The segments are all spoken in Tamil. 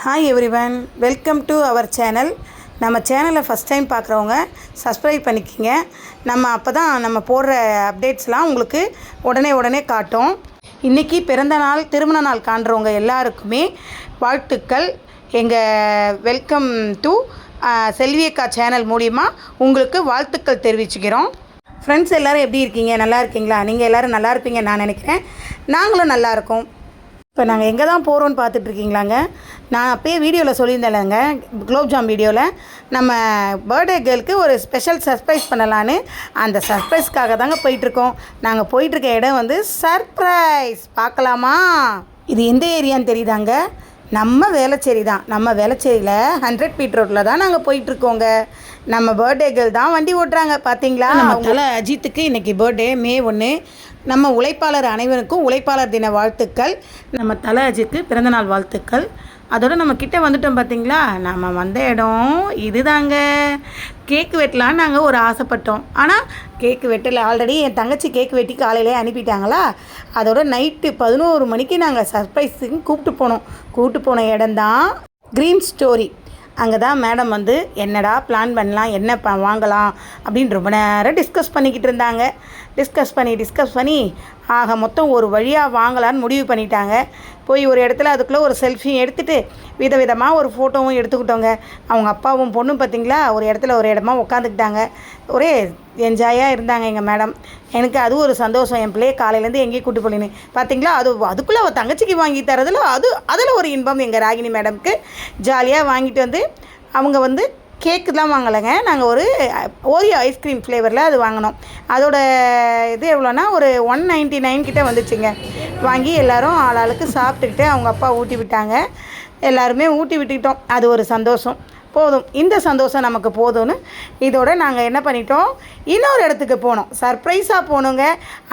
Hi everyone, welcome to our channel. நம்ம சேனலை ஃபஸ்ட் டைம் பார்க்குறவங்க சப்ஸ்கிரைப் பண்ணிக்கிங்க. அப்போ தான் நம்ம போடுற அப்டேட்ஸ்லாம் உங்களுக்கு உடனே காட்டும். இன்றைக்கி பிறந்த நாள், திருமண நாள் காண்றவங்க எல்லாருக்குமே வாழ்த்துக்கள். எங்கள் வெல்கம் டு செல்வியக்கா சேனல் மூலிமா உங்களுக்கு வாழ்த்துக்கள் தெரிவிச்சுக்கிறோம். ஃப்ரெண்ட்ஸ் எல்லோரும் எப்படி இருக்கீங்க? நல்லா இருக்கீங்களா? நீங்கள் எல்லோரும் நல்லா இருப்பீங்கன்னு நான் நினைக்கிறேன். நாங்களும் நல்லா இருக்கோம். இப்போ நாங்கள் எங்கே தான் போகிறோன்னு பார்த்துட்ருக்கீங்களாங்க. நான் அப்போயே வீடியோவில் சொல்லியிருந்தேன்லங்க, குலோப்ஜாம் வீடியோவில் நம்ம பர்த்டே கேர்ளுக்கு ஒரு ஸ்பெஷல் சர்ப்ரைஸ் பண்ணலான்னு. அந்த சர்ப்ரைஸ்க்காக தாங்க போயிட்டுருக்கோம். நாங்கள் போயிட்டுருக்க இடம் வந்து சர்ப்ரைஸ். பார்க்கலாமா? இது எந்த ஏரியான்னு தெரியுதாங்க? நம்ம வேளச்சேரி தான். நம்ம வேளச்சேரியில் 100 ஃபீட் ரோட்டில் தான் நாங்கள் போயிட்டுருக்கோங்க. நம்ம பர்த்டே கேர்ள் தான் வண்டி ஓட்டுறாங்க. பார்த்தீங்களா? நம்ம அஜித்துக்கு இன்றைக்கி பர்த்டே மே 1. நம்ம உழைப்பாளர் அனைவருக்கும் உழைப்பாளர் தின வாழ்த்துக்கள். நம்ம தலை அஜித்துக்கு பிறந்தநாள் வாழ்த்துக்கள். அதோடு நம்ம கிட்டே வந்துட்டோம். பார்த்தீங்களா? நம்ம வந்த இடம் இது தாங்க. கேக்கு வெட்டலான்னு நாங்கள் ஒரு ஆசைப்பட்டோம். ஆனால் கேக்கு வெட்டலை. ஆல்ரெடி என் தங்கச்சி கேக்கு வெட்டி காலையிலே அனுப்பிட்டாங்களா. அதோட நைட்டு 11 மணிக்கு நாங்கள் சர்ப்ரைஸுக்கு கூப்பிட்டு போன இடம்தான் க்ரீன் ஸ்டோரி. அங்கே தான் மேடம் வந்து என்னடா பிளான் பண்ணலாம், என்ன வாங்கலாம் அப்படின்னு ரொம்ப நேரம் டிஸ்கஸ் பண்ணிக்கிட்டு இருந்தாங்க. டிஸ்கஸ் பண்ணி ஆக மொத்தம் ஒரு வழியாக வாங்கலான்னு முடிவு பண்ணிட்டாங்க. போய் ஒரு இடத்துல அதுக்குள்ளே ஒரு செல்ஃபியும் எடுத்துகிட்டு விதவிதமாக ஒரு ஃபோட்டோவும் எடுத்துக்கிட்டோங்க. அவங்க அப்பாவும் பொண்ணும் பார்த்திங்களா ஒரு இடமா உட்காந்துக்கிட்டாங்க. ஒரே என்ஜாயாக இருந்தாங்க எங்கள் மேடம். எனக்கு அது ஒரு சந்தோஷம். என் பிள்ளையை காலையிலேருந்து எங்கேயும் கூட்டு போலின்னு பார்த்தீங்களா. அதுக்குள்ளே அவள் தங்கச்சிக்கு வாங்கி தரதில் அதில் ஒரு இன்பம் எங்கள் ராகினி மேடம்க்கு. ஜாலியாக வாங்கிட்டு வந்து அவங்க வந்து கேக்கு தான் வாங்கலைங்க. நாங்கள் ஒரு ஓரியோ ஐஸ்கிரீம் ஃப்ளேவரில் அது வாங்கினோம். அதோட இது எவ்வளோன்னா ஒரு 199 கிட்டே வந்துச்சுங்க. வாங்கி எல்லோரும் ஆளாளுக்கு சாப்பிட்டுக்கிட்டு அவங்க அப்பா ஊட்டி விட்டாங்க. எல்லாருமே ஊட்டி விட்டுக்கிட்டோம். அது ஒரு சந்தோஷம். போதும், இந்த சந்தோஷம் நமக்கு போதும்னு இதோட நாங்கள் என்ன பண்ணிட்டோம், இன்னொரு இடத்துக்கு போனோம். சர்ப்ரைஸாக போனோங்க.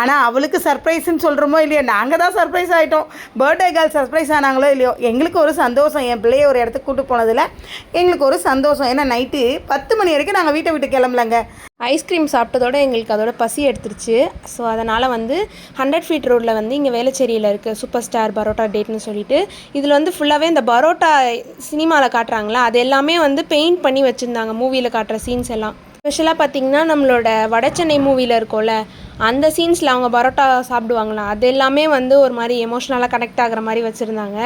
ஆனால் அவளுக்கு சர்ப்ரைஸ்ன்னு சொல்கிறோமோ இல்லையோ, நாங்கள் தான் சர்ப்ரைஸ் ஆகிட்டோம். பர்த்டே கேர்ள் சர்ப்ரைஸ் ஆனாங்களோ இல்லையோ, எங்களுக்கு ஒரு சந்தோஷம். என் பிள்ளையை ஒரு இடத்துக்கு கூப்பிட்டு போனதில் எங்களுக்கு ஒரு சந்தோஷம். ஏன்னா நைட்டு 10 மணி வரைக்கும் நாங்கள் வீட்டை விட்டு கிளம்பலங்க. ஐஸ்கிரீம் சாப்பிட்டதோட எங்களுக்கு அதோட பசி எடுத்துருச்சு. ஸோ அதனால் வந்து 100 ஃபீட் ரோட்டில் வந்து இங்கே வேளச்சேரியில் இருக்குது சூப்பர் ஸ்டார் பரோட்டா டேட்னு சொல்லிட்டு, இதில் வந்து ஃபுல்லாகவே இந்த பரோட்டா சினிமாவில் காட்டுறாங்களா, அது எல்லாமே வந்து பெயிண்ட் பண்ணி வச்சுருந்தாங்க. மூவியில் காட்டுற சீன்ஸ் எல்லாம் ஸ்பெஷலாக பார்த்திங்கன்னா நம்மளோட வடச்சென்னை மூவியில் இருக்கோம்ல, அந்த சீன்ஸில் அவங்க பரோட்டா சாப்பிடுவாங்களாம். அது எல்லாமே வந்து ஒரு மாதிரி எமோஷ்னலாக கனெக்ட் ஆகிற மாதிரி வச்சுருந்தாங்க.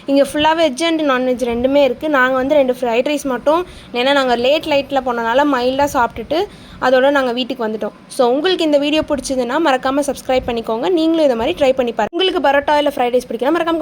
இங்கே ஃபுல்லாக வெஜ் அண்ட் நான்வெஜ் ரெண்டுமே இருக்குது. நாங்கள் வந்து 2 ஃப்ரைட் ரைஸ் மட்டும், ஏன்னா நாங்கள் லைட்டில் போனனால மைல்டாக சாப்பிட்டுட்டு அதோட நாங்கள் வீட்டுக்கு வந்துட்டோம். ஸோ உங்களுக்கு இந்த வீடியோ பிடிச்சதுன்னா மறக்காமல் சப்ஸ்கிரைப் பண்ணிக்கோங்க. நீங்களும் இதை மாதிரி ட்ரை பண்ணி பாருங்கள். உங்களுக்கு பரோட்டா இல்லை ஃப்ரைட் ரைஸ் பிடிக்கலாம் மறக்காமல்